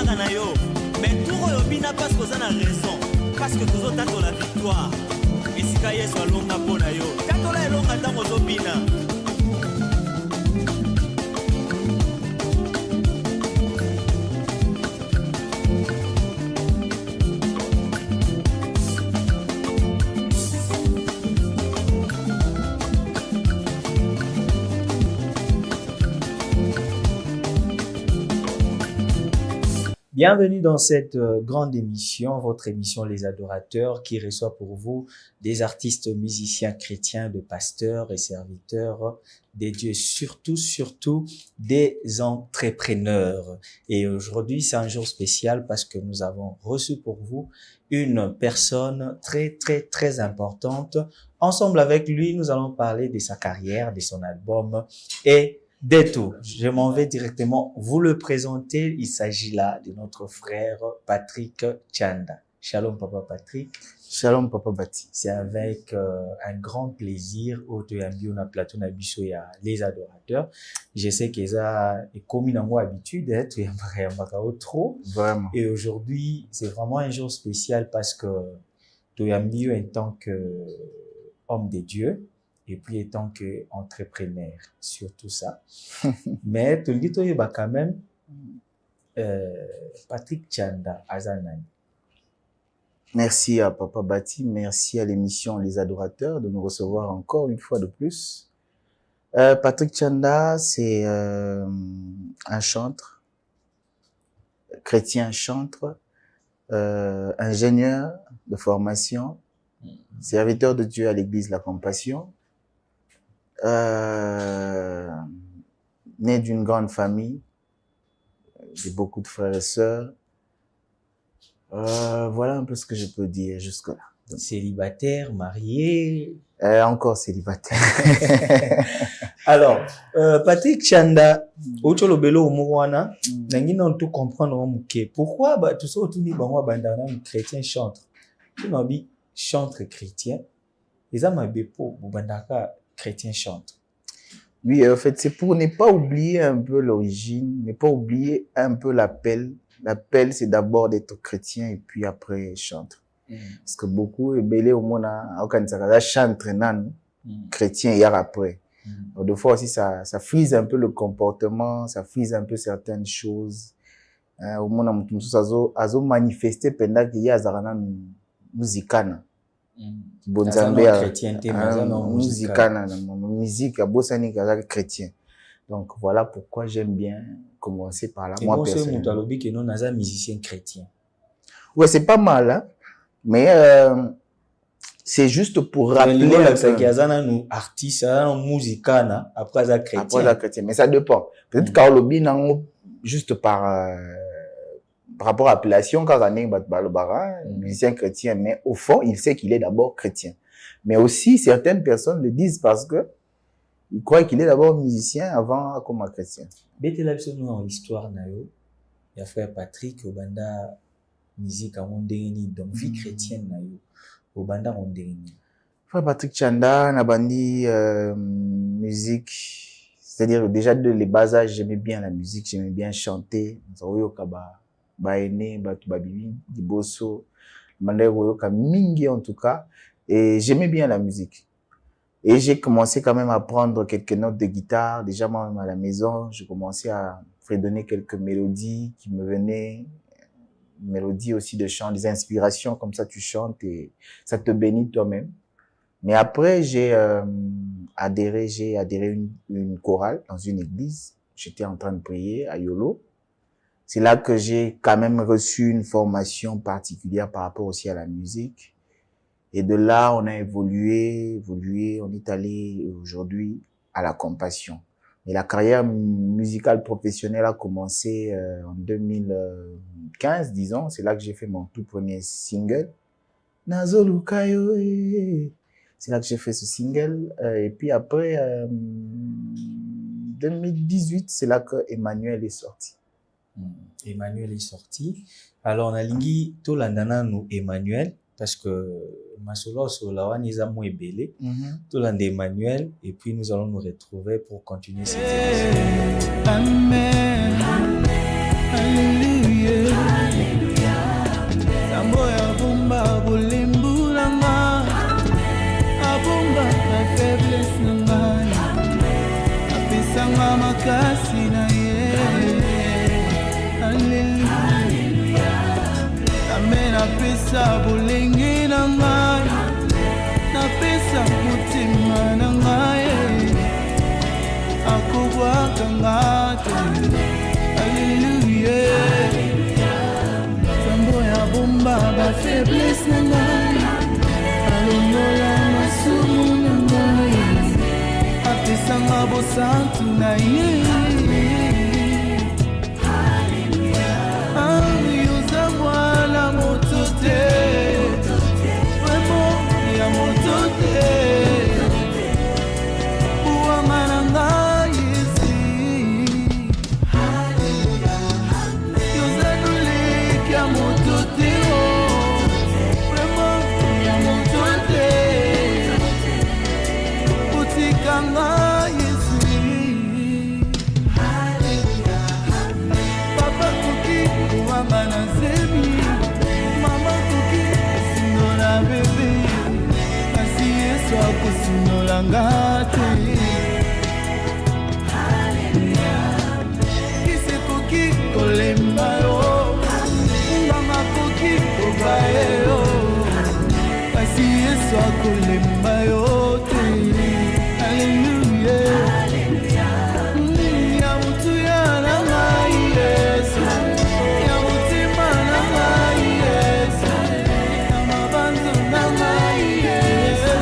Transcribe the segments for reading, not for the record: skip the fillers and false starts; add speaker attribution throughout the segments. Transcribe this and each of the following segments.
Speaker 1: kaka na yo. Mais tout oyo bina parce que ça na raison. Parce que tous autres ont la victoire. Et si ka yeso alonga pona yo. Tatola elonga tango zo bina.
Speaker 2: Bienvenue dans cette grande émission, votre émission Les Adorateurs, qui reçoit pour vous des artistes musiciens chrétiens, de pasteurs et serviteurs des dieux, surtout des entrepreneurs. Et aujourd'hui, c'est un jour spécial parce que nous avons reçu pour vous une personne très importante. Ensemble avec lui, nous allons parler de sa carrière, de son album et des tout. Je m'en vais directement vous le présenter. Il s'agit là de notre frère Patrick Tchanda. Shalom Papa Patrick.
Speaker 3: Shalom Papa Bati.
Speaker 2: C'est avec un grand plaisir au Toyambi on a plateau na biso ya les adorateurs. Je sais que ça est comme une habitude d'être trop.
Speaker 3: Vraiment.
Speaker 2: Et aujourd'hui, c'est vraiment un jour spécial parce que Toyambi en tant que homme de Dieu et puis étant que entrepreneur, surtout ça. Mais tu dis toi quand même Patrick Tchanda Azanani.
Speaker 3: Merci à Papa Bati, merci à l'émission Les Adorateurs de nous recevoir encore une fois de plus. Patrick Tchanda, c'est un chantre, chrétien chantre, ingénieur de formation, serviteur de Dieu à l'église La Compassion, né d'une grande famille, de beaucoup de frères et sœurs. Voilà un peu ce que je peux dire jusque-là.
Speaker 2: Donc, célibataire, marié.
Speaker 3: Encore célibataire.
Speaker 2: Alors, Patrick Tchanda, Ocholo Belo Omouana, n'angina on tout comprendre pourquoi tout ça autour ni banwa bandana chrétien chantre. Tu m'as dit chantre chrétien. Les âmes bepo bandaka chrétien chante.
Speaker 3: Oui, en fait, c'est pour ne pas oublier un peu l'origine, ne pas oublier un peu l'appel. L'appel, c'est d'abord d'être chrétien et puis après chantre. Parce que beaucoup, belé au monde, ça chantre nan chrétien hier après. Donc, des fois aussi, ça frise un peu le comportement, ça frise un peu certaines choses. Au monde, azo manifester pendant qu'il y a zarana musicana.
Speaker 2: Bonzambe chrétienté,
Speaker 3: musicana, musique, à bossani chrétien. Donc voilà pourquoi j'aime bien commencer par là. Moi personnellement.
Speaker 2: Et nous sommes musiciens chrétiens.
Speaker 3: Ouais, c'est pas mal, hein. Mais c'est juste pour rappeler.
Speaker 2: Nous artistes, musicana, après ça chrétien.
Speaker 3: Après ça chrétien, mais ça dépend. Peut-être Carlobi juste par rapport à l'appellation, car musicien chrétien, mais au fond, il sait qu'il est d'abord chrétien. Mais aussi, certaines personnes le disent parce que il croit qu'il est d'abord musicien avant comme chrétien.
Speaker 2: Bête la nous en histoire nayo. Il y a frère Patrick au banda musique à mondeni donc vie chrétienne nayo au banda mondeni.
Speaker 3: Frère Patrick Tchanda na bandi musique, c'est-à-dire déjà de les bas âges j'aimais bien la musique, j'aimais bien chanter. Nzoyo kaba baene batu babibi diboso mandego yoka mingi en tout cas et j'aimais bien la musique. Et j'ai commencé quand même à prendre quelques notes de guitare. Déjà, moi, à la maison, je commençais à fredonner quelques mélodies qui me venaient. Mélodies aussi de chant, des inspirations, comme ça tu chantes et ça te bénit toi-même. Mais après, j'ai adhéré une chorale dans une église. J'étais en train de prier à Yolo. C'est là que j'ai quand même reçu une formation particulière par rapport aussi à la musique. Et de là, on a évolué, on est allé aujourd'hui à La Compassion. Et la carrière musicale professionnelle a commencé en 2015, disons. C'est là que j'ai fait mon tout premier single. Nazolukayo. C'est là que j'ai fait ce single. Et puis après, 2018, c'est là que Emmanuel est sorti.
Speaker 2: Emmanuel est sorti. Alors, on a lingi to landana nous Emmanuel. Parce que Masolo Solawan is à moins belé, tout l'un d'Emmanuel, et puis nous allons nous retrouver pour continuer cette émission.
Speaker 1: Amen. Alléluia.
Speaker 4: napesa bolingi na ngai napesa mutima na ngai akobwaka nga te alleluya nzambo ya bomba bafaiblesse na ngai alongola masumu na ngai apesanga bosantu na ye yoza mwana moto te vraiment ya moto te uwanga na ngai esi yoza noleki ya moto te vraiment ya moto te otika ngai esi papa koki uwanga na zemi mama koki asindola bebe kasi yesu akosindola nga te kisi koki kolemba yo nganga koki kobaye yo kasi yesu akolemba yo te alleluya ya mutuya na ngai yesu ya mutima na ngai yesu ya mabanzo na ngai yesu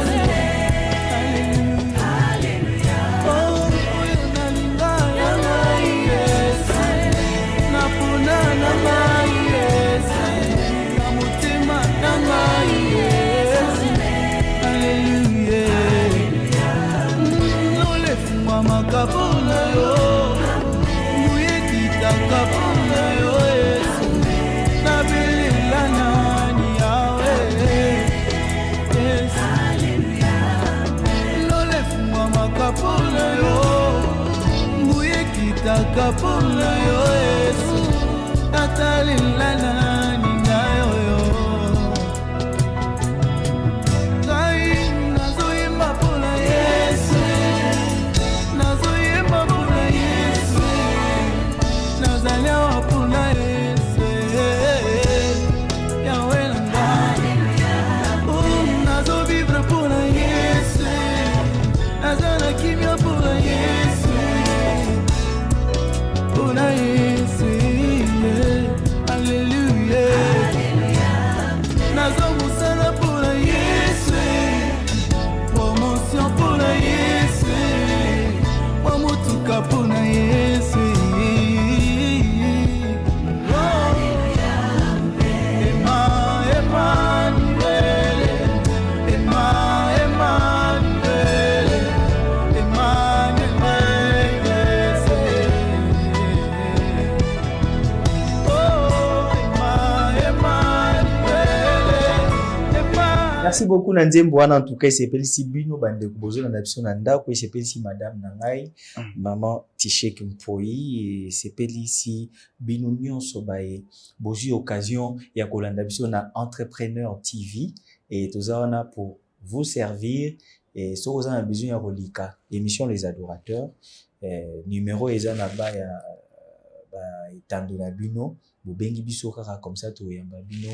Speaker 4: alleluya oyo nalinga na ngai yesu napona na ngai yesu na mutima na ngai yesu alleluya nolefungwa makapo na yo muyekitaka mpona yo yesu nabelela nani yawe yesu nolefungwa makapo na yo muyekitaka mpona yo yesu natalela nani na yoyo ngai nazoyemba mpona yesu nazoyemba mpona yesu nazali awa mpona yesu yawe na ngai nazovivre mpona yesu naza na kimia mpona yesu mpona yesu alleluya nazomosala mpona yesu promotion mpona yesu mwa motuka mpona yesu
Speaker 2: Merci beaucoup na nzembo wana en tout cas esepelisi bino bandeko bozolanda biso na ndako esepelisi madame na ngai maman Tishek Mpoi esepelisi bino nyonso baye bozwi occasion ya kolanda biso na Entrepreneur TV et toza wana pour vous servir et soki oza na besoin ya kolika émission Les Adorateurs numéro eza na ba ya etando na bino bobengi biso kaka comme ça toyamba bino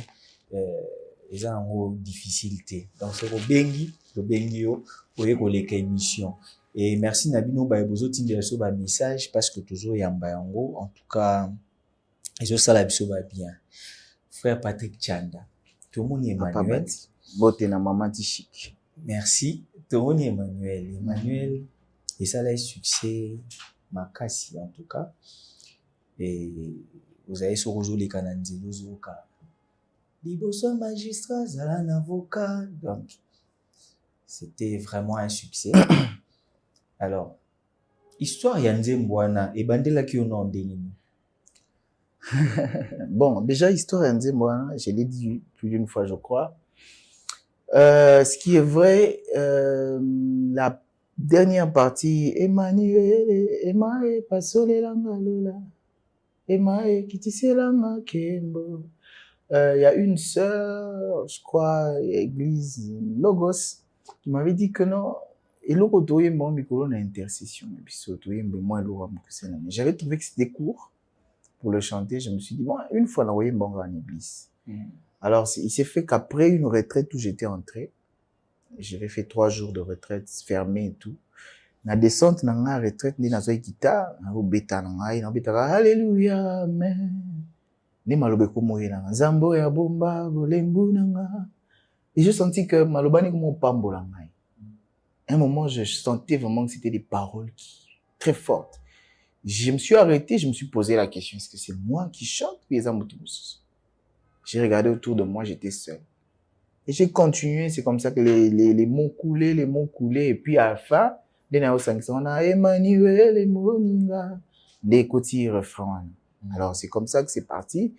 Speaker 2: eza nango difficulté donc c'est bobengi yo oye koleka émission et merci na bino baye bozotindela so ba message parce que tozoyamba yango en tout cas ezosala biso ba bien frère Patrick Chanda tomoni Emmanuel
Speaker 3: bote na maman Tishik
Speaker 2: merci tomoni Emmanuel esala succès makasi en tout cas et vous avez so kozoleka na nzela zoka liboso magistrat zala un avocat donc c'était vraiment un succès alors histoire ya nzembo wana ebandelaki yo na ndenge nini
Speaker 3: bon déjà histoire ya nzembo wana je l'ai dit plus d'une fois je crois ce qui est vrai la dernière partie Emmanuel Emae pasolelanga lola Emae kitiselanga kembo il y a une sœur, je crois, église Logos, qui m'avait dit que non, et intercession. J'avais trouvé que c'était court pour le chanter. Je me suis dit, bon, une fois, on en église. Alors, il s'est fait qu'après une retraite où j'étais entré, j'avais fait 3 jours de retraite fermée et tout. Na descente na nga retraite ndi na zo guitare, na beta na ngai, na beta hallelujah amen. Ni malobe ko moyena nzambo ya bomba bolembu na nga. Et je sentis que maloba ni ko pambola ngai. À un moment, je sentais vraiment que c'était des paroles très fortes. Je me suis arrêté, je me suis posé la question, est-ce que c'est moi qui chante ou les amoutous? J'ai regardé autour de moi, j'étais seul. Et j'ai continué, c'est comme ça que les mots coulaient, et puis à la fin, on a Emmanuel et Moninga, des côtés refrains. Alors c'est comme ça que c'est parti.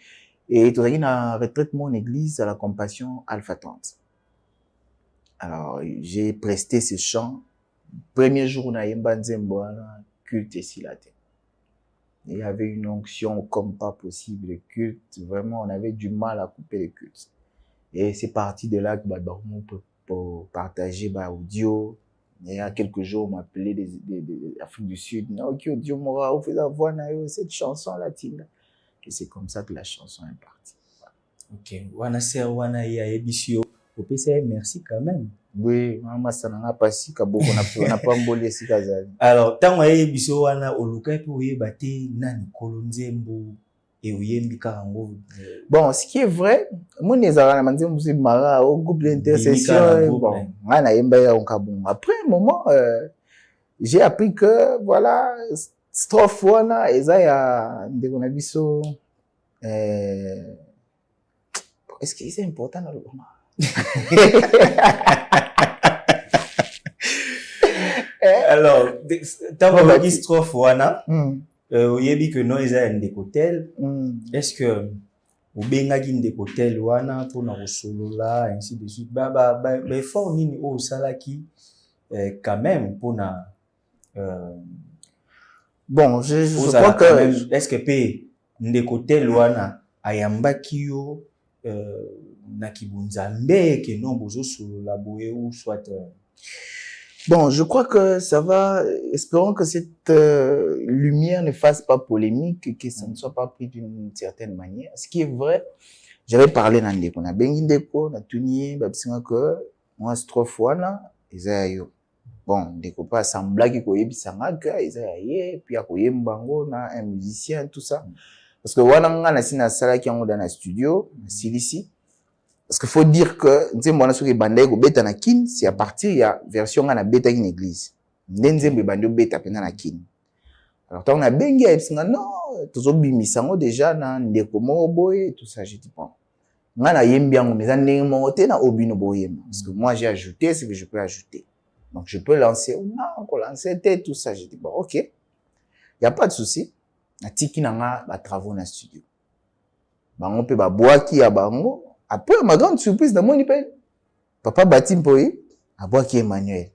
Speaker 3: Et tout à l'heure, retraite mon église à la Compassion Alpha 30. Alors j'ai presté ce chant. Premier jour, on a Yemba Nzembo, culte et silaté. Il y avait une onction comme pas possible, le culte. Vraiment, on avait du mal à couper le culte. Et c'est parti de là que on peut partager audio. Il y a quelques jours, on m'appelait d'Afrique du Sud. Ok, audio Mora, on fait la voix cette chanson latine. Et c'est comme ça que la chanson est partie.
Speaker 2: Ok. Wana ser wana ya ebisio. Au PCA, merci quand même.
Speaker 3: Oui, maman ça n'a pas si kaboko on n'a pas embolé si kazali.
Speaker 2: Alors, tant que ebisio wana oluka pe oyebate nani kolonzembo et oyembi karango.
Speaker 3: Bon, ce qui est vrai, moi nezara na nzembo c'est mara au groupe d'intercession. Bon, ana yemba ya onkabon. Après un moment, j'ai appris que voilà, strophe wana eza ya ndeko na biso est-ce que c'est important dans le moment?
Speaker 2: Alors, tant que strophe wana, oyebi que non eza ndeko tel, est-ce que obengaki ndeko tel wana pona kosolola ainsi de suite ba effort nini o salaki quand même pona
Speaker 3: bon je crois que
Speaker 2: est-ce que pe ndeko tel wana ayambaki yo na kibunzambe que non bozo solola boye ou soit
Speaker 3: bon, je crois que ça va. Espérons que cette lumière ne fasse pas polémique et que ça ne soit pas pris d'une certaine manière. Ce qui est vrai, j'avais parlé dans ndeko na bengi ndeko na tunier babsinga que moi strophe wana ezayo. Bon, ndeko pas sembla ki koyebisanga ka ezaye puis akoyembango na un musicien tout ça. Parce que wana nga na sina sala ki yango dans la studio, na silisi. Parce qu'il faut dire que nzembo wana soki bandai ko beta na kin, c'est à partir ya version nga na beta une église. Nzembo bando beta pena na kin. Alors tant na bengi ya singa non, tozo bimisango déjà na ndeko mo boye tout ça, j'ai dit bon. Nga na yembi yango mais ndenge mo te na obino boyema parce que moi j'ai ajouté ce que je peux ajouter. Donc je peux lancer ou non, ko lancer tout ça, j'ai dit bon OK. Il y a pas de souci. Na tiki na nga ba travaux na studio. Bango pe ba boaki ya bango. Après, ma grande surprise, dans mon ipel, papa bâti mpoyi, à bois qui Emmanuel.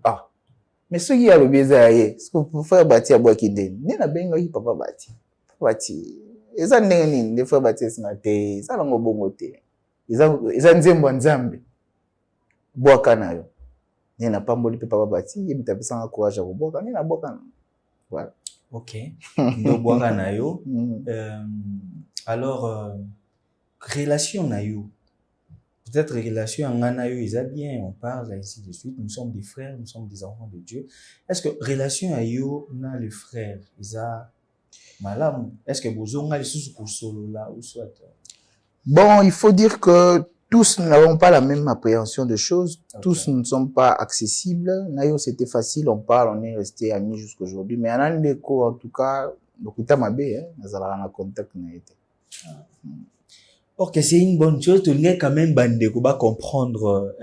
Speaker 3: Ah. Mais ce qui a le biais, ce que pour faire bâti à bois qui den, n'est la benga qui papa bâti. Papa bâti. Et ça n'est ni, des fois bâti c'est maté, ça l'on bon côté. Ils ont nzembo nzambe. Bois kanayo. N'est n'a pas mboli papa bâti, il m'a sans encourage à bois kanayo, n'a bois kanayo. Voilà.
Speaker 2: Ok. Donc bois kanayo. Alors, relation na yo. Peut-être relation en na yo, ils a bien, on parle ainsi de suite. Nous sommes des frères, nous sommes des enfants de Dieu. Est-ce que relation à yo na les frères, ils a malam? Est-ce que bozonga les sous pour solo là ou soit?
Speaker 3: Bon, il faut dire que tous n'avons pas la même appréhension de choses. Okay. Tous ne sont pas accessibles. Nayo, c'était facile, on parle, on est resté amis jusqu'aujourd'hui. Mais en Andeko, en tout cas, beaucoup de mabé, hein, nous allons en contact n'a été.
Speaker 2: Ok, c'est une bonne chose. Tu n'es quand même bandeko ba comprendre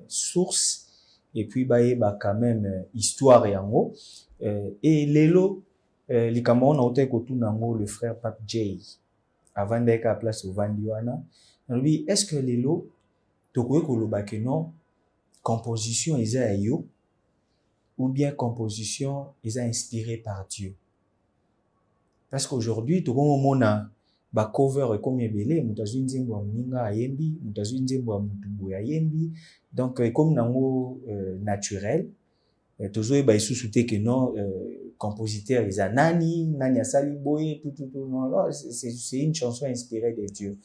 Speaker 2: source et puis ba quand même histoire yango. Et lelo li Cameroun a été kotu nango le frère Pape Jay avant d'être à place au Vandiwana. Lui, est-ce que lelo tokoye koloba que non composition eza yo ou bien composition eza inspirée par Dieu? Parce qu'aujourd'hui tokomo mona ba cover comme ebele mutazwi nzembo ya muninga ayembi mutazwi nzembo ya mutumbu ayembi donc comme nango naturel tozo ba isusu te que non compositeur eza nani asali boye tout non c'est une chanson inspirée de Dieu.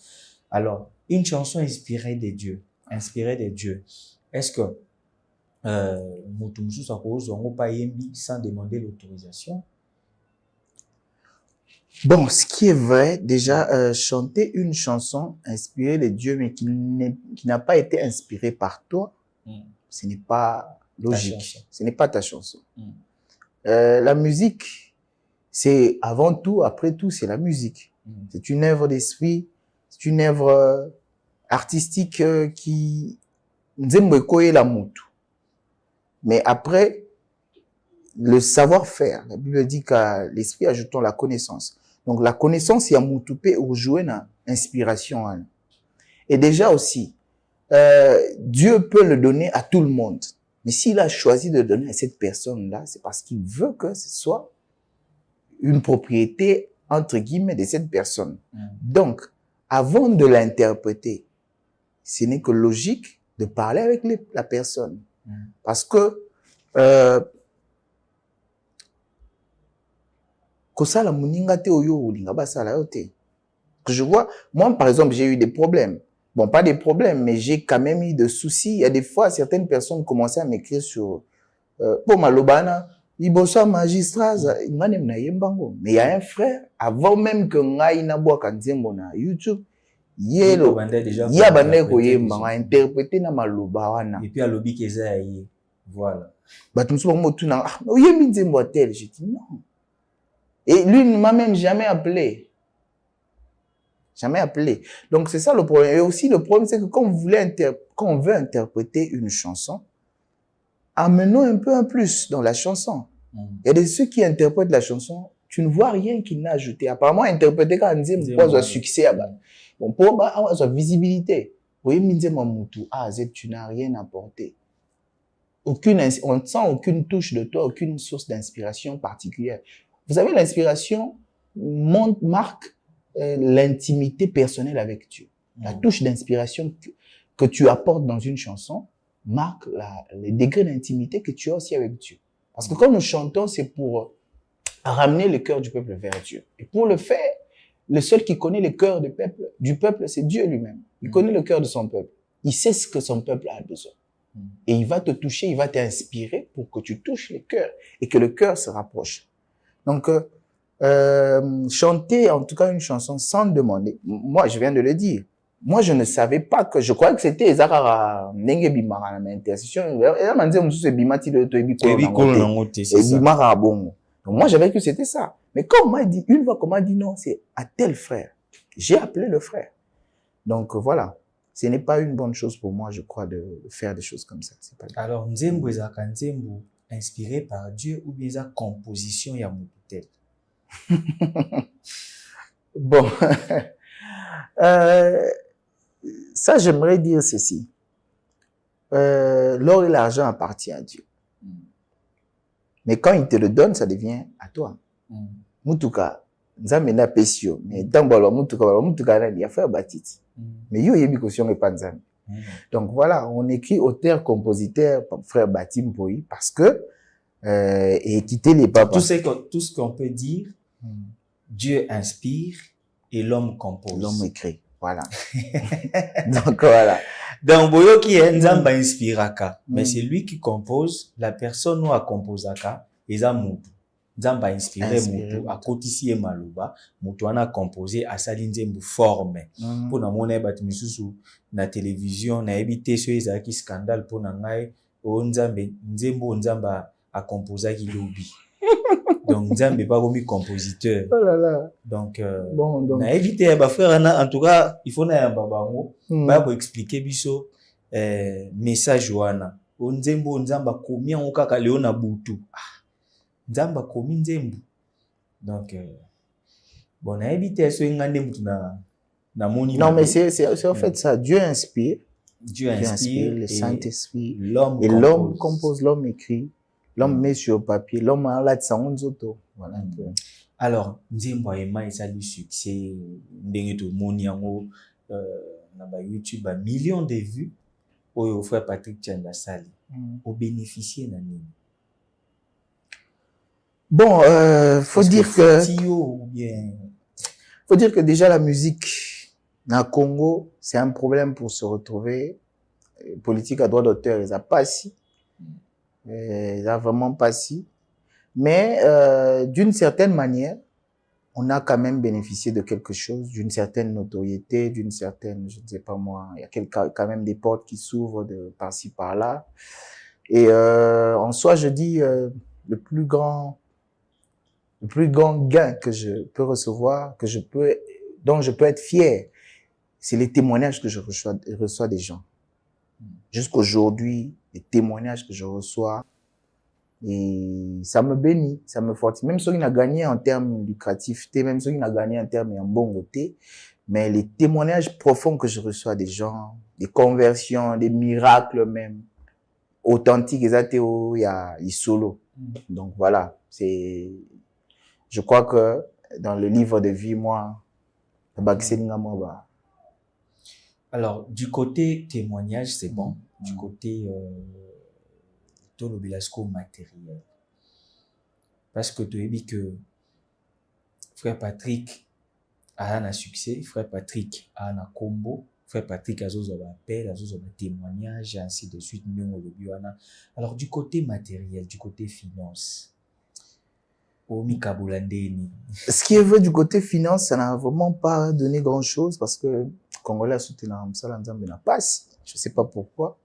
Speaker 2: Alors une chanson inspirée des dieux. Est-ce que moto mosusu akozwa yango pa yembi sans demander l'autorisation?
Speaker 3: Bon, ce qui est vrai, déjà, chanter une chanson inspirée des dieux, mais qui n'a pas été inspirée par toi, ce n'est pas logique. Ce n'est pas ta chanson. La musique, c'est avant tout, après tout, c'est la musique. C'est une œuvre d'esprit, c'est une œuvre artistique qui nzembo ekoye la mutu. Mais après, le savoir-faire, la Bible dit qu'à l'esprit ajoutons la connaissance. Donc la connaissance, il y a mutupe ou jouer na inspiration. Hein. Et déjà aussi, Dieu peut le donner à tout le monde. Mais s'il a choisi de donner à cette personne-là, c'est parce qu'il veut que ce soit une propriété, entre guillemets, de cette personne. Donc, avant de l'interpréter, ce n'est que logique de parler avec la personne. Parce que, je vois, moi, par exemple, j'ai eu des problèmes. Bon, pas des problèmes, mais j'ai quand même eu des soucis. Il y a des fois, certaines personnes commençaient à m'écrire sur, pour Malobana, Ibosa magistrat, mais il y a un frère, avant même que Ngai Nabwa Kanzembo na YouTube, Yelo, Yabane Koyemba, a interprété na Malobawana.
Speaker 2: Et puis à l'obi Keza, voilà.
Speaker 3: Bah, tout le monde m'a dit, Oyemi Nzembo tel. J'ai dit non. Et lui ne m'a même jamais appelé. Jamais appelé. Donc, c'est ça le problème. Et aussi, le problème, c'est que quand on veut interpréter une chanson, amenons un peu en plus dans la chanson. Il y a de ceux qui interprètent la chanson, tu ne vois rien qu'il n'a ajouté. Apparemment, interpréter quand on dit, un succès, bon, pour avoir visibilité. Vous voyez, tu n'as rien apporté. On ne sent aucune touche de toi, aucune source d'inspiration particulière. Vous savez, l'inspiration marque l'intimité personnelle avec Dieu. La touche d'inspiration que tu apportes dans une chanson marque le degré d'intimité que tu as aussi avec Dieu. Parce que quand nous chantons, c'est pour ramener le cœur du peuple vers Dieu. Et pour le faire, le seul qui connaît le cœur du peuple, c'est Dieu lui-même. Il connaît le cœur de son peuple. Il sait ce que son peuple a besoin. Et il va te toucher, il va t'inspirer pour que tu touches le cœur et que le cœur se rapproche. Donc, chanter en tout cas une chanson sans demander, moi je viens de le dire, moi je ne savais pas que, je croyais que c'était Ezara Nenge Bimara na intercession, et m'a dit c'est Bimati le Toibi Kolonangote, et Bimara Bongo. Donc moi j'avais cru que c'était ça. Mais quand on m'a dit, une fois qu'on m'a dit non, c'est à tel frère, j'ai appelé le frère. Donc voilà, ce n'est pas une bonne chose pour moi, je crois, de faire des choses comme ça. C'est pas
Speaker 2: alors, Nzembo Ezaka Nzembo, inspiré par Dieu ou bien sa composition ya Moutel?
Speaker 3: Bon, ça j'aimerais dire ceci. L'or et l'argent appartient à Dieu. Mais quand il te le donne, ça devient à toi. Mutuka, Nzamena Pesio, mais Dambalo Mutuka, il y a fait Batit. Mais yo yebi kosion et panzam. Donc voilà, on écrit auteur, compositeur, frère Batim Boyi, parce que et quitter les papas.
Speaker 2: Tout ce qu'on peut dire, Dieu inspire et l'homme compose.
Speaker 3: L'homme écrit, voilà. Donc voilà.
Speaker 2: Donc boyo qui est Nzamba inspiraka, mais c'est lui qui compose, la personne ou a composaka, eza mutu. Nzamba inspiré mutu, a kotisi e maluba, mutu ana composé a sali nzembu forme. Pour na mona bat misusu na télévision na ebité so ezaki scandale pour na ngai o nzambe nzembo nzamba a composé ki lobi. Donc nzambe pas comme compositeur.
Speaker 3: Oh là là.
Speaker 2: Donc
Speaker 3: bon donc
Speaker 2: na éviter ba frère en tout cas il faut na yamba bango ba ko expliquer biso message wana o nzembo nzamba komi en kaka leo na butu nzamba komi nzembo. Donc bon na éviter so ngande mutu na moni.
Speaker 3: Non mais c'est en fait ça, Dieu inspire le Saint-Esprit, l'homme compose, l'homme écrit. L'homme met sur papier, l'homme a la tsangonzoto. Voilà un peu.
Speaker 2: Alors, Nzembo Ema et ça du succès, ndenge to moni yango na ba YouTube a millions de vues. Au frère Patrick Tchanda Sali. Au bénéficier na nini?
Speaker 3: Bon, faut dire que
Speaker 2: Tio ou bien
Speaker 3: faut dire que déjà la musique Na Congo, c'est un problème pour se retrouver. Politique à droit d'auteur, ils n'ont pas si. Ils n'ont vraiment pas si. Mais d'une certaine manière, on a quand même bénéficié de quelque chose, d'une certaine notoriété, d'une certaine, je ne sais pas moi, il y a quand même des portes qui s'ouvrent de par-ci par-là. Et en soi, je dis le plus grand gain que je peux recevoir, dont je peux être fier, c'est les témoignages que je reçois des gens. Jusqu'aujourd'hui, les témoignages que je reçois, et ça me bénit, ça me fortifie. Même ceux qui n'ont gagné en termes lucratifs, même ceux qui n'ont gagné en termes en bon côté, mais les témoignages profonds que je reçois des gens, des conversions, des miracles même, authentiques, il y a les solos. Donc voilà, je crois que dans le livre de vie, moi,
Speaker 2: alors, du côté témoignage, c'est bon. Du côté le bilasco matériel. Parce que tu as dit que frère Patrick a un succès, frère Patrick a un combo, frère Patrick a un appel, a un témoignage, et ainsi de suite. Alors, du côté matériel, du côté finance,
Speaker 3: ce qui est vrai du côté finance, ça n'a vraiment pas donné grand-chose parce que Congolais a soutenu n'a pas. Je sais pas pourquoi.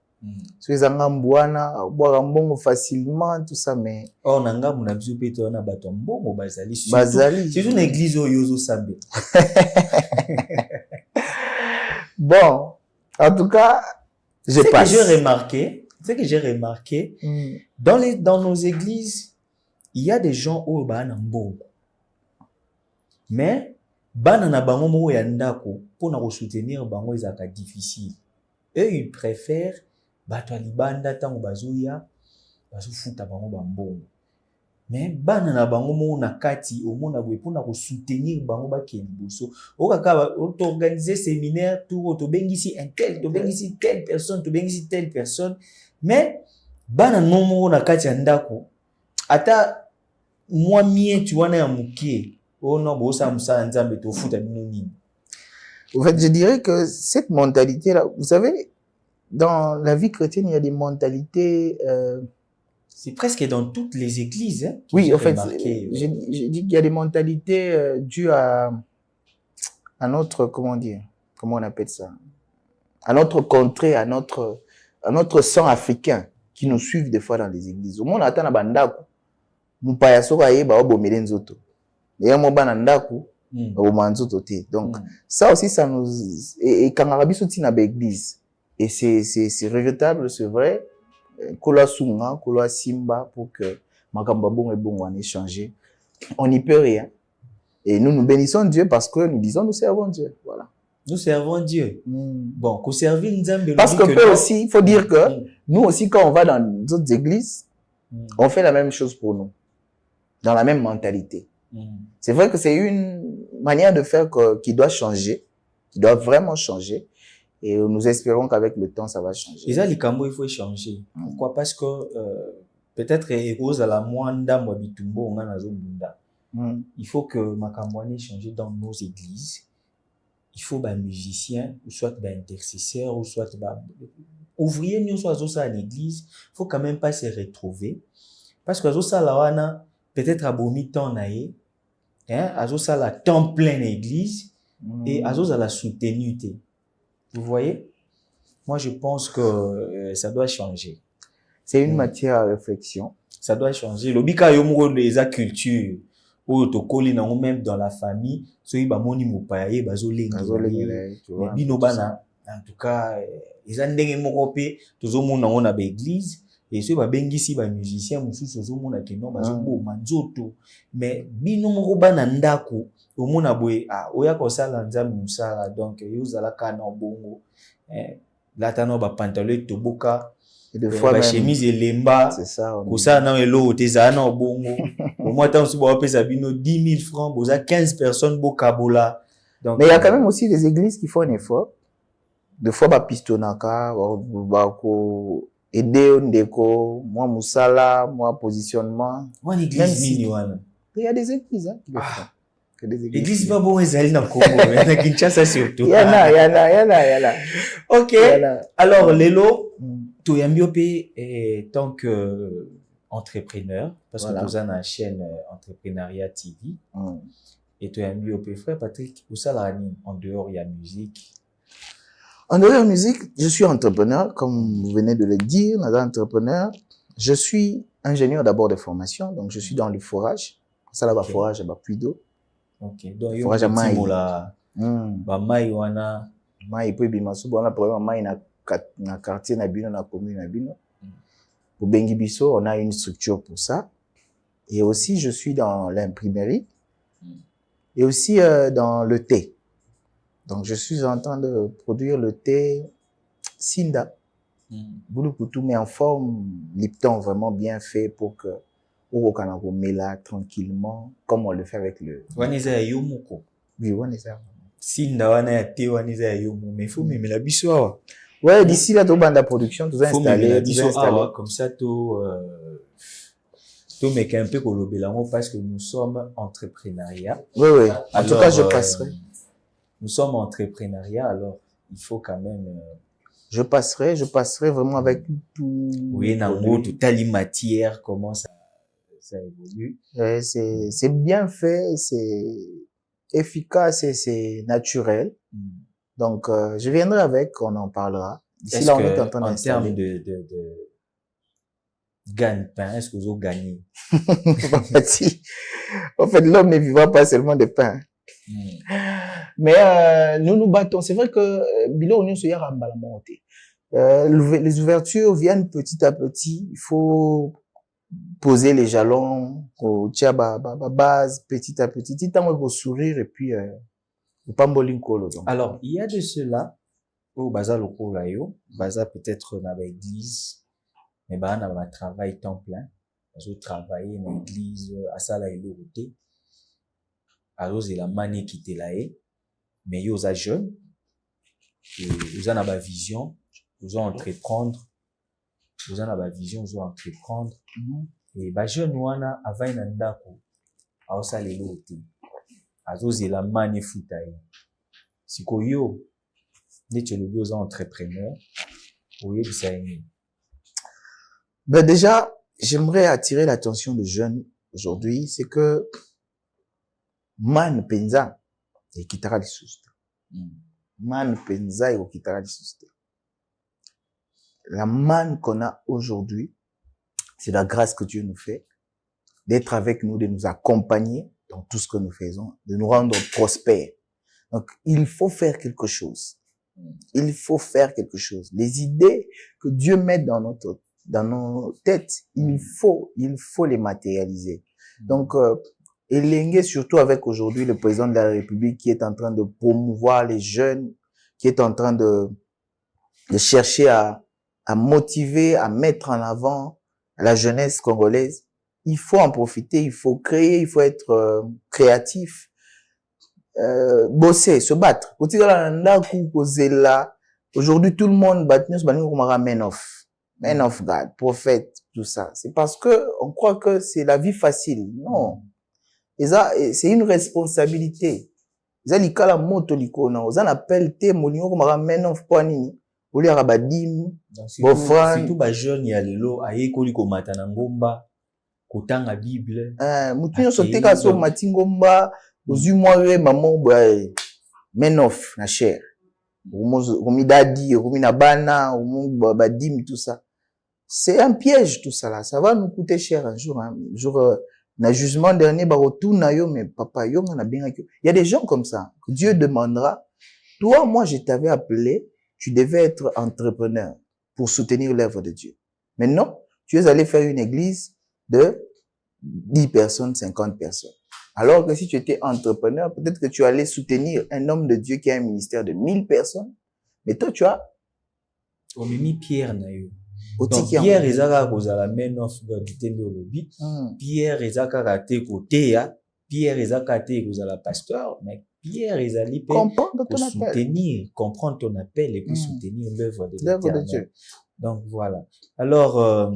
Speaker 3: So les angambouana boire mbongo facilement tout ça mais
Speaker 2: oh nanga muna biso pete wana bato mbongo bazali
Speaker 3: c'est
Speaker 2: une église au yozo sambe.
Speaker 3: Bon, en tout cas, j'ai remarqué
Speaker 2: dans nos églises, il y a des gens au bana mbongo. Mais bana na bango mo ya ndako pour na soutenir bango ezaka difficile. Eux ils préfèrent bato alibanda tango bazoya bazofuta bango bambongo. Mais bana na bango mo na kati omona boye pour na soutenir bango bakeli boso. Okaka organiser séminaire tout to bengisi un tel, to bengisi telle personne, to bengisi telle personne. Mais bana nomo na kati ya ndako ata moi mien tu wana ya mukie. Oh non, bo sa musa nzambe to futa bino nini.
Speaker 3: En fait, je dirais que cette mentalité là, vous savez, dans la vie chrétienne, il y a des mentalités.
Speaker 2: C'est presque dans toutes les églises. Hein,
Speaker 3: oui, en fait, je dis qu'il y a des mentalités dues à notre, comment on appelle ça, à notre contrée, à notre sang africain qui nous suivent des fois dans les églises. Au monde attend na bandako, mupaya soka yeba obomele nzoto. Et un moment nandaku, obomanzoto te. Donc ça aussi, ça nous et quand Arabi sorti na l'église. Et c'est regrettable, c'est vrai. Kola Sunga, Kola Simba, pour que Makamba Bon et Bon on échanger. On n'y peut rien. Et nous bénissons Dieu parce que nous disons nous servons Dieu. Voilà.
Speaker 2: Nous servons Dieu. Bon, qu'on servir Nzambe.
Speaker 3: Parce que aussi, il faut dire que nous aussi, quand on va dans d'autres églises, on fait la même chose pour nous. Dans la même mentalité. C'est vrai que c'est une manière de faire qui doit changer, qui doit vraiment changer. Et nous espérons qu'avec le temps, ça va changer.
Speaker 2: Et ça, les Cambo, il faut changer. Pourquoi? Parce que peut-être Rose à la Mwanda Mwabitumbo, on a na Zobunda. Il faut que Makambouane change dans nos églises. Il faut des musiciens, ou soit des intercesseurs, ou soit des ouvriers, nous soit à l'église. Il faut quand même pas se retrouver. Parce que Zosa la wana, peut-être à bomi temps naïe, hein, Zosa la temps plein l'église, et Zosa la soutenue. Vous voyez? Moi, je pense que ça doit changer.
Speaker 3: C'est une matière à réflexion.
Speaker 2: Ça doit changer. L'obika yomuro des culture, ou tokoli na même dans la famille, so iba moni mupaye bazolengi. Mais bino bana, en tout cas, ils ont ndenge moko pe, tozo mona on a l'église, et so iba bengisi ba musicien mususu tozo mona ke no bazobo manzoto. Mais bino moko bana ndako, omona boye oya kosala nzambe musala donc yozala kana bongo latano ba pantalon toboka
Speaker 3: et de fois
Speaker 2: ba chemise elemba
Speaker 3: c'est ça
Speaker 2: kosala na elo teza na bongo au moins tant si ba pesa bino 10 000 francs boza 15 personnes bokabola. Donc
Speaker 3: mais il y a quand même aussi des églises qui font un effort de fois ba pistonaka ba ko aider ndeko moi musala moi positionnement
Speaker 2: moi l'église nini wana
Speaker 3: il y a des églises hein, qui le font. que des églises.
Speaker 2: Église pas bon ezali na Congo, mais na Kinshasa surtout.
Speaker 3: Il y en a.
Speaker 2: OK.
Speaker 3: Il y en a.
Speaker 2: Alors lelo
Speaker 3: Mm.
Speaker 2: toyambi ope tant que entrepreneur parce
Speaker 3: Voilà.
Speaker 2: que toza na chaîne Entrepreneuriat TV
Speaker 3: Mm.
Speaker 2: et toyambi ope frère Patrick osala nini en dehors ya musique.
Speaker 3: En dehors de la musique, je suis entrepreneur, comme vous venez de le dire, un entrepreneur. Je suis ingénieur d'abord de formation, donc je suis dans le forage. Ça là,
Speaker 2: Ok.
Speaker 3: forage, puits d'eau.
Speaker 2: OK. Donc yo
Speaker 3: Forage à maï.
Speaker 2: timola ba mai wana
Speaker 3: Maï, puis bimasu, bon, on a problème maï na quartier, na bino, na commune, na bino. Pour Bengi Bisso, on a une structure pour ça. Et aussi, je suis dans l'imprimerie. Et aussi dans le thé. Donc, je suis en train de produire le thé Sinda. Boulou-Koutou, mais en forme Lipton, vraiment bien fait pour que au Kanako Mela tranquillement, comme on le fait avec le.
Speaker 2: wana eza ya yo moko.
Speaker 3: Oui, on est ça.
Speaker 2: Sinda wana ya te wana eza ya yo moko. Mais faut memela biso awa.
Speaker 3: Ouais, d'ici là, tout bande de production, tout ça
Speaker 2: Faut memela
Speaker 3: installé,
Speaker 2: biso awa comme ça to meka un peu kolobela ngo parce que nous sommes entrepreneuriat.
Speaker 3: Oui, oui. En tout cas, je
Speaker 2: Alors,
Speaker 3: passerai.
Speaker 2: Nous sommes entrepreneuriat, alors il faut quand même
Speaker 3: Je passerai vraiment avec tout.
Speaker 2: oui, nango totali matière comment ça évolue.
Speaker 3: Ouais, c'est bien fait, c'est efficace et c'est naturel. Donc, je viendrai avec, on en parlera. D'ici
Speaker 2: Est-ce
Speaker 3: là, on est en
Speaker 2: que
Speaker 3: train
Speaker 2: en termes
Speaker 3: d'installer.
Speaker 2: de gagne-pain, est-ce que vous avez gagné?
Speaker 3: En fait, l'homme ne vivra pas seulement de pain. Mais nous nous battons. C'est vrai que Bilo Union se yara la montée. Les ouvertures viennent petit à petit. Il faut poser les jalons, au base petit à petit. Petit temps au sourire et puis au pambolin kolo.
Speaker 2: Alors, il y a de cela au baza lokola yo, baza peut-être dans l'église, mais bah on a travail temps plein. Je travailler dans l'église à sala et l'autorité. Alors c'est la manie qui était là, mais yo za jeune, et vous en avez ma vision, vous en entreprendre, vous en avez ma vision, vous en entreprendre, et bah jeune wana avant n'andako, à sala et l'autorité. Alors c'est la manie foutaye. Si ko yo, dès que le besoin entrepreneur, oui ça y
Speaker 3: Ben déjà, j'aimerais attirer l'attention des jeunes aujourd'hui, c'est que man penza et kitara li susta. Man penza et kitara li susta. La manne qu'on a aujourd'hui, c'est la grâce que Dieu nous fait d'être avec nous, de nous accompagner dans tout ce que nous faisons, de nous rendre prospères. Donc, il faut faire quelque chose. Il faut faire quelque chose. Les idées que Dieu met dans nos têtes, il faut les matérialiser. Donc, Elengue, surtout avec aujourd'hui le président de la République qui est en train de promouvoir les jeunes, qui est en train de chercher à motiver, à mettre en avant la jeunesse congolaise. Il faut en profiter, il faut créer, il faut être créatif, bosser, se battre. Aujourd'hui, tout le monde bat man of God, prophète, tout ça. C'est parce que on croit que c'est la vie facile. Non. Et ça, c'est une responsabilité. Ça, likala moto likona. On appelle te molingo comme man of poanini. Oli arabadim.
Speaker 2: surtout ba jeune ya lelo ayekoli komata na ngomba kotanga bible.
Speaker 3: Mutu sote ka so matingomba ozui mwa maman boy man of na cher. Omidadi, omina bana, badim tout ça. C'est un piège tout ça là. Ça va nous coûter cher un jour. Un jour, na jugement dernier, na yo, mais papa yo, on a bien. Il y a des gens comme ça. Dieu demandera. Toi, moi, je t'avais appelé. Tu devais être entrepreneur pour soutenir l'œuvre de Dieu. Mais non, tu es allé faire une église de 10 personnes, 50 personnes. Alors que si tu étais entrepreneur, peut-être que tu allais soutenir un homme de Dieu qui a un ministère de 1000 personnes. Mais toi, tu as
Speaker 2: Omimi Pierre na yo. Donc Pierre ezaka kozala man of God tembe olobi. Pierre ezaka kate kote ya. Pierre ezaka te kozala pasteur, mais Pierre ezali pe soutenir, comprendre ton appel et puis soutenir l'œuvre de l'Éternel. Donc voilà. Alors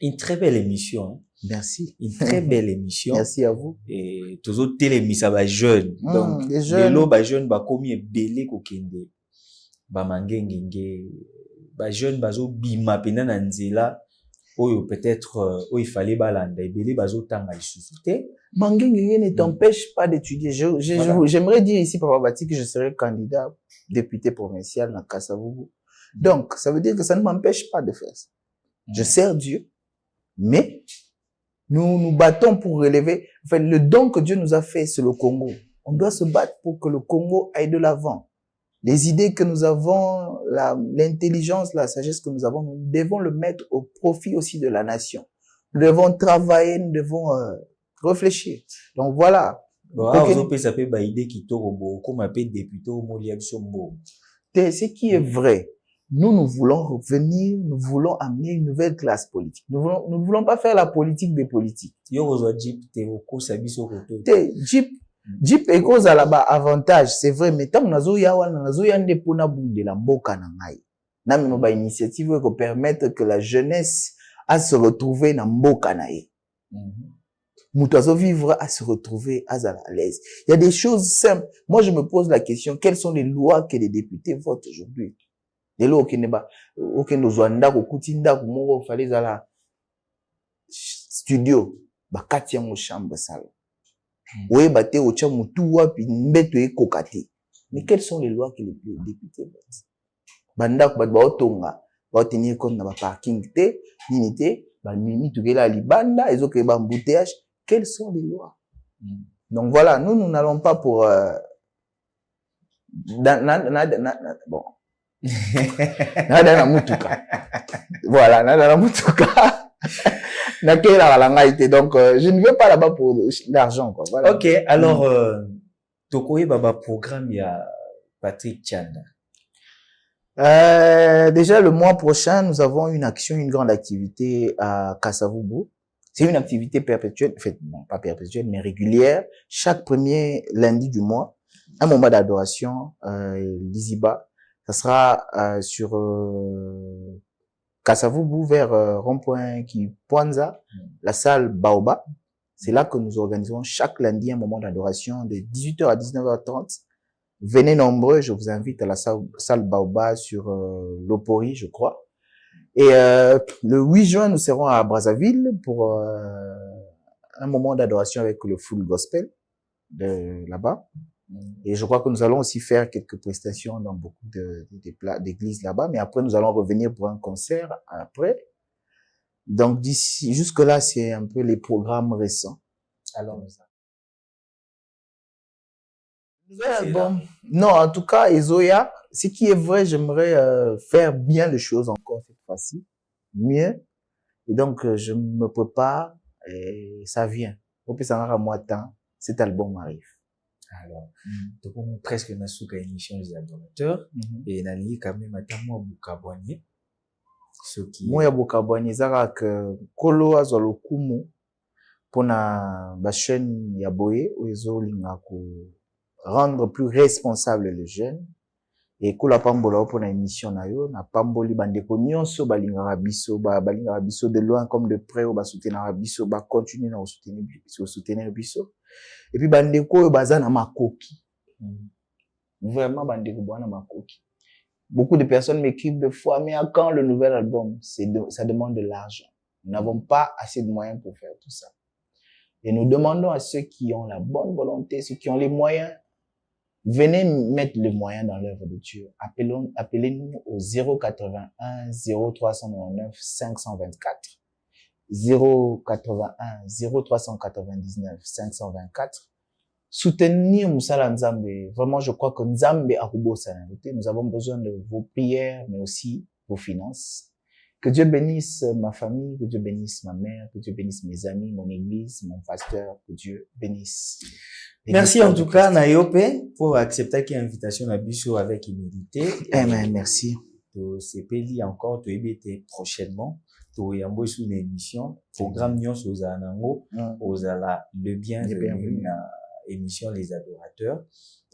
Speaker 2: une très belle émission. Hein.
Speaker 3: Merci.
Speaker 2: Une très belle émission.
Speaker 3: Merci à vous.
Speaker 2: Et tous autres télémisa ba jeunes. Donc,
Speaker 3: les jeunes.
Speaker 2: Les jeunes ba komi ebele ko kende. Ba mangengenge. Ba jeunes bazo bima pena na nzela. Oyo peut-être il fallait balanda ebele bazo tanga lisusu te.
Speaker 3: Mangengenge ne t'empêche pas d'étudier. J'aimerais dire ici, Papa Bati, que je serai candidat député provincial dans Kasavubu. Donc, ça veut dire que ça ne m'empêche pas de faire ça. Je sers Dieu, mais nous nous battons pour relever. Enfin, le don que Dieu nous a fait, c'est le Congo. On doit se battre pour que le Congo aille de l'avant. Les idées que nous avons, l'intelligence, la sagesse que nous avons, nous devons le mettre au profit aussi de la nation. Nous devons travailler, nous devons réfléchir. Donc voilà.
Speaker 2: Ça peut ba idée qui torobo comme un député au Moliaxombo.
Speaker 3: Ce qui est vrai. Nous voulons revenir, nous voulons amener une nouvelle classe politique. Nous ne voulons pas faire la politique des politiques. Jeep est cause à la avantage, c'est vrai, mais tant nazo yande pona bunde la mboka na ngai. Na mino ba initiative qui permettre que la jeunesse à se retrouver na mboka na ye. Moutazo vivre à se retrouver à l'aise. Il y a des choses simples. Moi, je me pose la question, quelles sont les lois que les députés votent aujourd'hui? Les lois qui ne ba, aucun nos wanda ko kutinda ko mongo fallait la studio, ba katia mo chambre salle. Oui, bate au tcha mutua puis mbeto e kokate. Mais quelles sont les lois que les députés votent? Banda ko ba otonga, ba tenir compte na ba parking te, unité, ba mimi tukela libanda, ezo ke ba embouteillage. Quelles sont les lois? Donc voilà, nous n'allons pas pour bon. Nada na mutuka. Voilà, nada na mutuka. Donc, je ne vais pas là-bas pour l'argent, quoi. Voilà.
Speaker 2: Ok, alors, Tokoye Baba programme, il y a Patrick Tchanda.
Speaker 3: Déjà, le mois prochain, nous avons une action, une grande activité à Kasavubu. C'est une activité perpétuelle, en fait, non, pas perpétuelle, mais régulière. Chaque premier lundi du mois, un moment d'adoration, l'Iziba. Ça sera sur Kasavubu vers rond-point qui Pwanza, la salle Baoba. C'est là que nous organisons chaque lundi un moment d'adoration de 18h à 19h30. Venez nombreux, je vous invite à la salle Baoba sur l'Opori, je crois. Et le 8 juin, nous serons à Brazzaville pour un moment d'adoration avec le full gospel de là-bas. Et je crois que nous allons aussi faire quelques prestations dans beaucoup d'églises là-bas. Mais après, nous allons revenir pour un concert après. Donc, d'ici, jusque-là, c'est un peu les programmes récents.
Speaker 2: Alors,
Speaker 3: bon. Non, en tout cas, Ezoya, ce qui est vrai, j'aimerais faire bien les choses encore cette fois-ci. Mieux. Et donc, je me prépare et ça vient. Au plus, ça aura moins de temps. Cet album arrive.
Speaker 2: Alors, donc, presque na souka émission des adorateurs. Et nali quand même atamo Bukabwanye. Ce qui
Speaker 3: moi Bukabwanye zara que kolo azolo kumu pona ba chaîne ya boye ozo linga ko rendre plus responsable les jeunes et kula pambola pona émission na yo na pamboli bandeko nyonso balingaka biso balingaka biso de loin comme de près ou ba soutenir biso ba continuer na soutenir biso. Et puis, bandeko, baza na makoki. Vraiment, bandeko, na makoki. Beaucoup de personnes m'écrivent des fois, mais à quand le nouvel album? Ça demande de l'argent. Nous n'avons pas assez de moyens pour faire tout ça. Et nous demandons à ceux qui ont la bonne volonté, ceux qui ont les moyens, venez mettre les moyens dans l'œuvre de Dieu. Appelez-nous au 081 0399 524. 081 0399 524. Soutenir Moussala Nzambe. Vraiment, je crois que Nzambe a Rubo Sanalité. Nous avons besoin de vos prières, mais aussi vos finances. Que Dieu bénisse ma famille, que Dieu bénisse ma mère, que Dieu bénisse mes amis, mon église, mon pasteur, que Dieu bénisse.
Speaker 2: Merci en tout cas, Nayope, pour accepter qu'il y a une invitation à Bissot avec humilité.
Speaker 3: Amen, merci.
Speaker 2: C'est payé encore, tu es prochainement. Tu es sous l'émission, programme Nyons aux Anango, aux Ala, le bienvenu émission Les Adorateurs.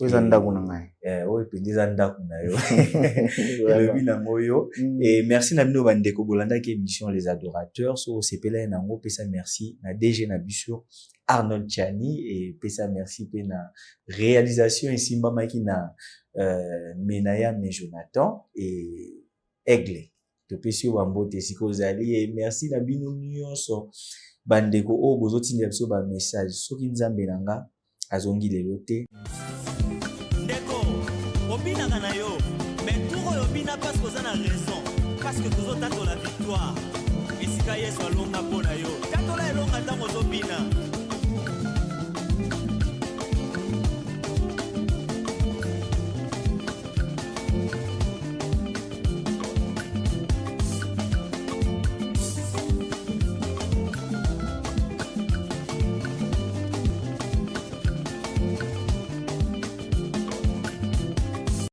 Speaker 3: Oyo ndako na ngai.
Speaker 2: Oyo pendeza ndako na yo. Elobi na moyo. Et merci na bino bandeko bolanda ki émission Les Adorateurs. So sepela nango pesa merci na DG na biso Arnold Chani et pesa merci pe na réalisation ici mbamaki na Menaya me Jonathan et Aigle. Topesi wambote sikozali et merci na bino nyonso bandeko o bozotinda biso ba message soki nzambe nanga azongi lelo te
Speaker 1: ndeko obinaka na yo mais tour oyo obina parce que na raison parce que tozotatola victoire esika yesu alonga mpo na yo tatola elonga ntango ozobina